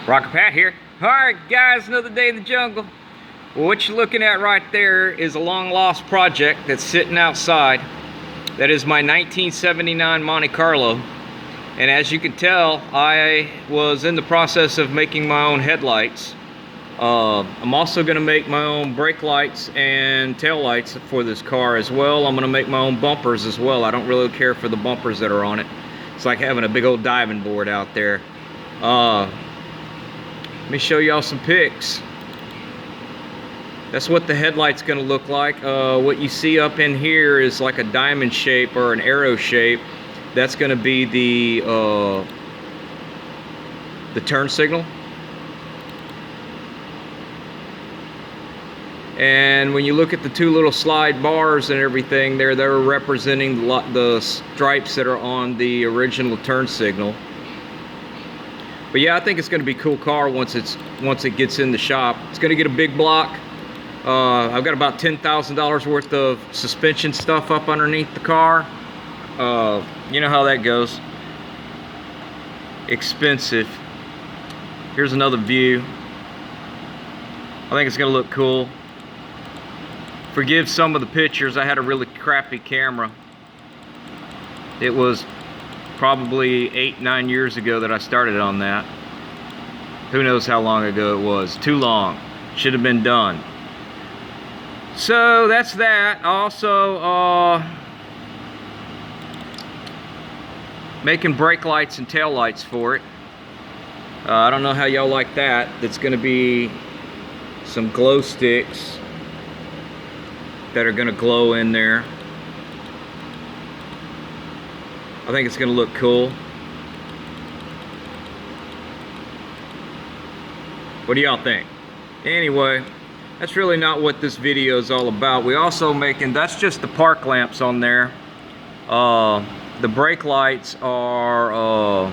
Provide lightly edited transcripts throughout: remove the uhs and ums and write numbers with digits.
Rocket Pat here. Alright guys, another day in the jungle. Well, what you're looking at right there is a long lost project that's sitting outside. That is my 1979 Monte Carlo. And as you can tell, I was in the process of making my own headlights. I'm also going to make my own brake lights and tail lights for this car as well. I'm going to make my own bumpers as well. I don't really care for the bumpers that are on it. It's like having a big old diving board out there. Let me show y'all some pics. That's what the headlight's going to look like. What you see up in here is like a diamond shape or an arrow shape. That's going to be the turn signal. And when you look at the two little slide bars and everything there, they're representing the stripes that are on the original turn signal. But yeah, I think it's going to be a cool car once it gets in the shop. It's going to get a big block. I've got about $10,000 worth of suspension stuff up underneath the car. You know how that goes. Expensive. Here's another view. I think it's going to look cool. Forgive some of the pictures. I had a really crappy camera. It was probably 8-9 years ago that I started on that. Who knows how long ago it was. Too long. Should have been done. So that's that. Also making brake lights and tail lights for it. I don't know how y'all like that. That's going to be some glow sticks that are going to glow in there. I think it's going to look cool. What do y'all think? Anyway, that's really not what this video is all about. We also making, that's just the park lamps on there. The brake lights are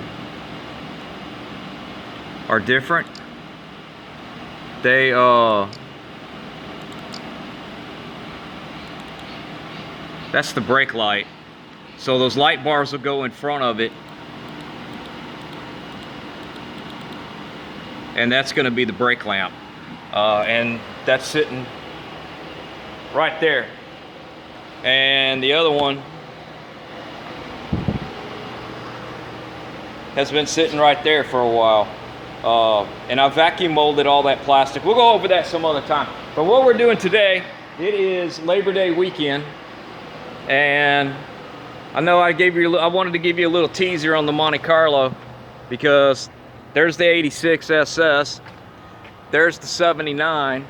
different. They that's the brake light. So those light bars will go in front of it. And that's going to be the brake lamp. And that's sitting right there. And the other one has been sitting right there for a while. And I vacuum molded all that plastic. We'll go over that some other time. But what we're doing today, it is Labor Day weekend. And I know I wanted to give you a little teaser on the Monte Carlo, because there's the 86 SS, there's the 79,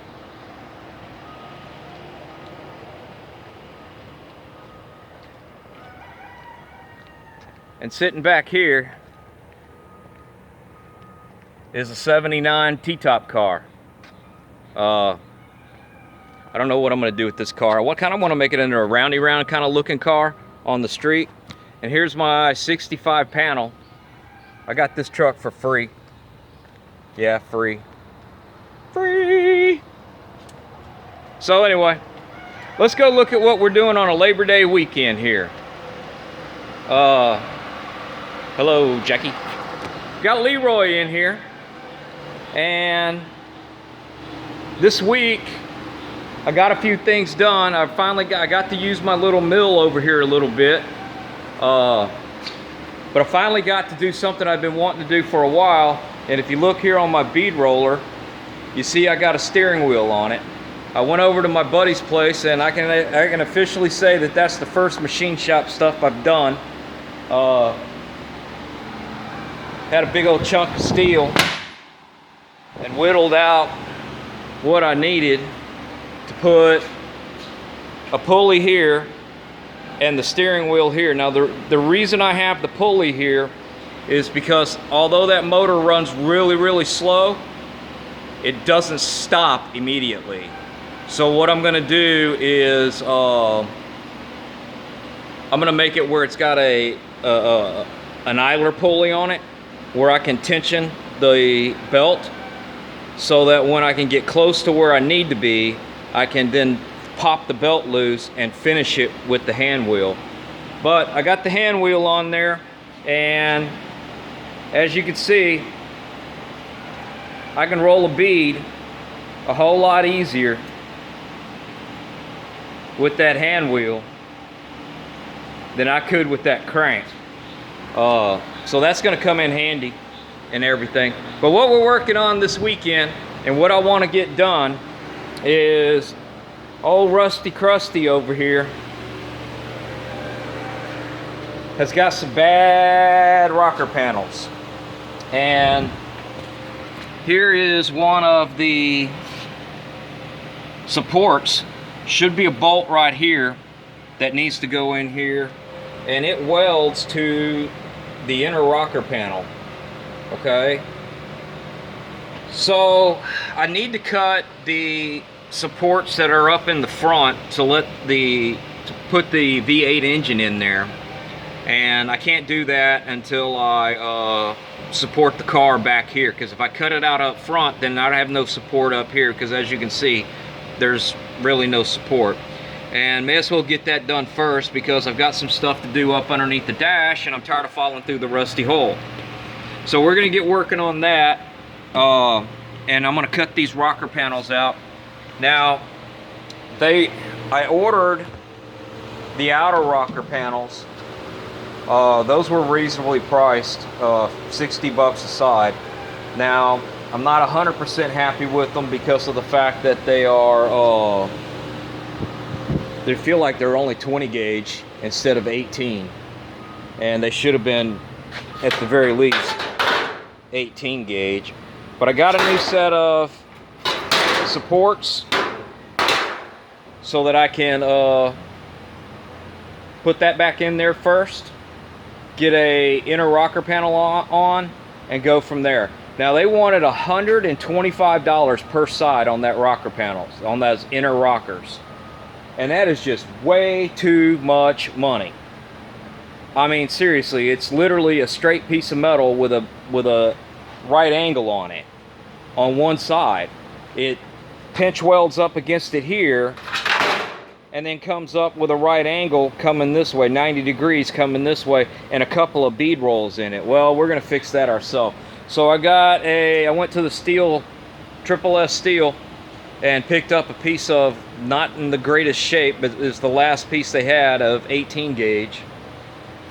and sitting back here is a 79 T-top car. I don't know what I'm going to do with this car. I kind of want to make it into a roundy round kind of looking car on the street. And here's my 65 panel. I got this truck for free. Yeah, free. Free! So anyway, let's go look at what we're doing on a Labor Day weekend here. Hello, Jackie. Got Leroy in here. And this week, I got a few things done. I got to use my little mill over here a little bit. But I finally got to do something I've been wanting to do for a while. And if you look here on my bead roller, you see I got a steering wheel on it. I went over to my buddy's place, and I can officially say that that's the first machine shop stuff I've done. Had a big old chunk of steel and whittled out what I needed to put a pulley here and the steering wheel here. Now the reason I have the pulley here is because although that motor runs really slow, it doesn't stop immediately. So what I'm gonna do is I'm gonna make it where it's got an idler pulley on it, where I can tension the belt so that when I can get close to where I need to be, I can then pop the belt loose and finish it with the hand wheel. But I got the hand wheel on there, and as you can see, I can roll a bead a whole lot easier with that hand wheel than I could with that crank. So that's going to come in handy and everything. But what we're working on this weekend and what I want to get done is old Rusty Krusty over here has got some bad rocker panels. And here is one of the supports. Should be a bolt right here that needs to go in here, and it welds to the inner rocker panel. Okay, so I need to cut the supports that are up in the front to put the V8 engine in there, and I can't do that until I support the car back here, because if I cut it out up front, then I have no support up here, because as you can see, there's really no support. And may as well get that done first, because I've got some stuff to do up underneath the dash and I'm tired of falling through the rusty hole. So we're gonna get working on that, and I'm gonna cut these rocker panels out. Now, I ordered the outer rocker panels. Those were reasonably priced, 60 bucks a side. Now, I'm not 100% happy with them because of the fact that they are, they feel like they're only 20 gauge instead of 18. And they should have been, at the very least, 18 gauge. But I got a new set of supports so that I can put that back in there first, get a inner rocker panel on, and go from there. Now they wanted $125 per side on that rocker panels, on those inner rockers. And that is just way too much money. I mean, seriously, it's literally a straight piece of metal with a right angle on it, on one side. It pinch welds up against it here, and then comes up with a right angle coming this way, 90 degrees coming this way, and a couple of bead rolls in it. Well, we're gonna fix that ourselves. So I went to the steel, Triple S steel, and picked up a piece of, not in the greatest shape, but it's the last piece they had of 18 gauge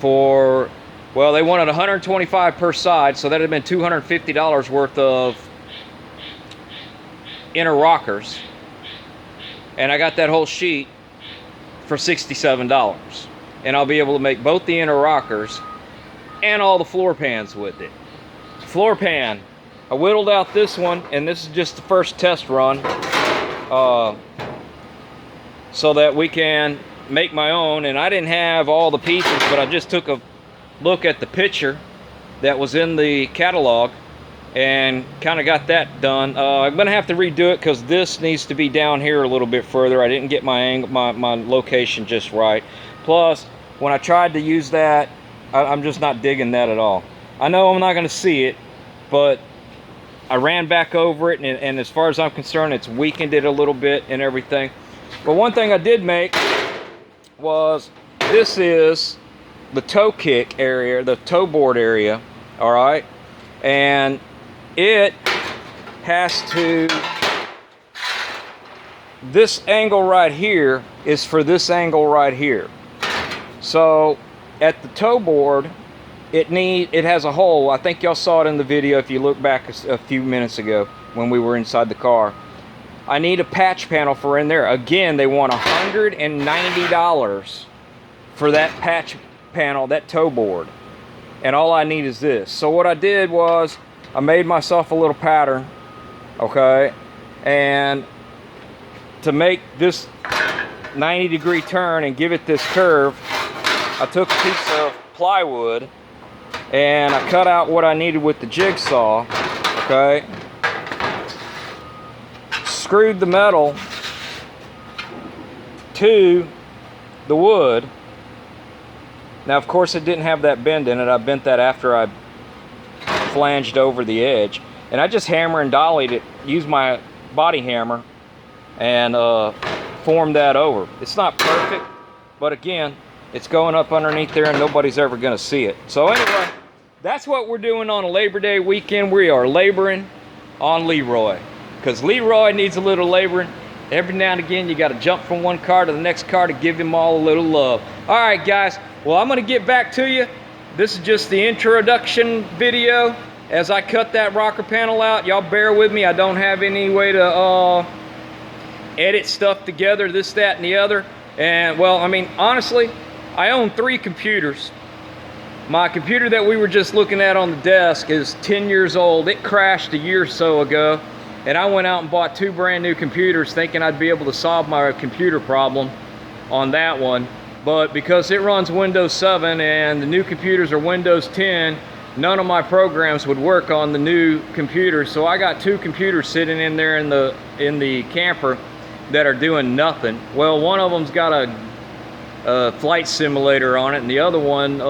for, well, they wanted $125 per side, so that had been $250 worth of inner rockers. And I got that whole sheet for $67. And I'll be able to make both the inner rockers and all the floor pans with it. Floor pan, I whittled out this one, and this is just the first test run, so that we can make my own. And I didn't have all the pieces, but I just took a look at the picture that was in the catalog and kind of got that done. I'm gonna have to redo it because this needs to be down here a little bit further. I didn't get my location just right. Plus, when I tried to use that, I'm just not digging that at all. I know I'm not gonna see it, but I ran back over it, and as far as I'm concerned, it's weakened it a little bit and everything. But one thing I did make was, this is the toe kick area, the toe board area, all right? And it has to, this angle right here is for this angle right here. So at the toe board, it has a hole. I think y'all saw it in the video if you look back a few minutes ago when we were inside the car. I need a patch panel for in there. Again, they want $190 for that patch panel, that toe board. And all I need is this. So what I did was, I made myself a little pattern, okay? And to make this 90-degree turn and give it this curve, I took a piece of plywood and I cut out what I needed with the jigsaw, okay? Screwed the metal to the wood. Now, of course, it didn't have that bend in it. I bent that after I flanged over the edge. And I just hammer and dollied it, used my body hammer, and formed that over. It's not perfect, but again, it's going up underneath there and nobody's ever gonna see it. So anyway, that's what we're doing on a Labor Day weekend. We are laboring on Leroy, because Leroy needs a little laboring. Every now and again, you got to jump from one car to the next car to give him all a little love. All right, guys. Well, I'm going to get back to you. This is just the introduction video. As I cut that rocker panel out, y'all bear with me. I don't have any way to edit stuff together, this, that, and the other. And, well, I mean, honestly, I own 3 computers. My computer that we were just looking at on the desk is 10 years old. It crashed a year or so ago. And I went out and bought 2 brand new computers thinking I'd be able to solve my computer problem on that one. But because it runs Windows 7 and the new computers are Windows 10, none of my programs would work on the new computer. So I got 2 computers sitting in there in the camper that are doing nothing. Well, one of them's got a flight simulator on it, and the other one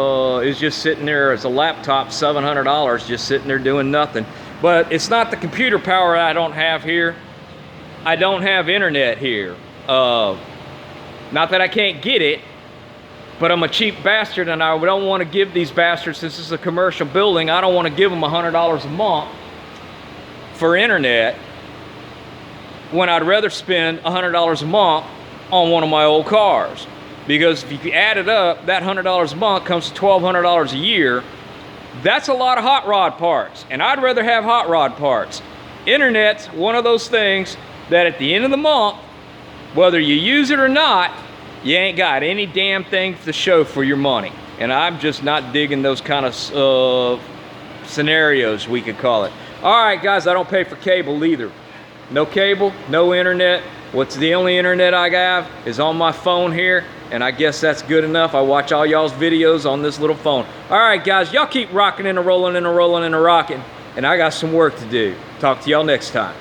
is just sitting there as a laptop, $700, just sitting there doing nothing. But it's not the computer power I don't have here. I don't have internet here. Not that I can't get it, but I'm a cheap bastard, and I don't want to give these bastards, since this is a commercial building, I don't want to give them $100 a month for internet when I'd rather spend $100 a month on one of my old cars. Because if you add it up, that $100 a month comes to $1,200 a year. That's a lot of hot rod parts, and I'd rather have hot rod parts. Internet's one of those things that at the end of the month, whether you use it or not, you ain't got any damn thing to show for your money. And I'm just not digging those kind of scenarios, we could call it. All right, guys, I don't pay for cable either. No cable, no internet. What's the only internet I have is on my phone here, and I guess that's good enough. I watch all y'all's videos on this little phone. All right, guys, y'all keep rocking and a rolling and a rolling and a rocking, and I got some work to do. Talk to y'all next time.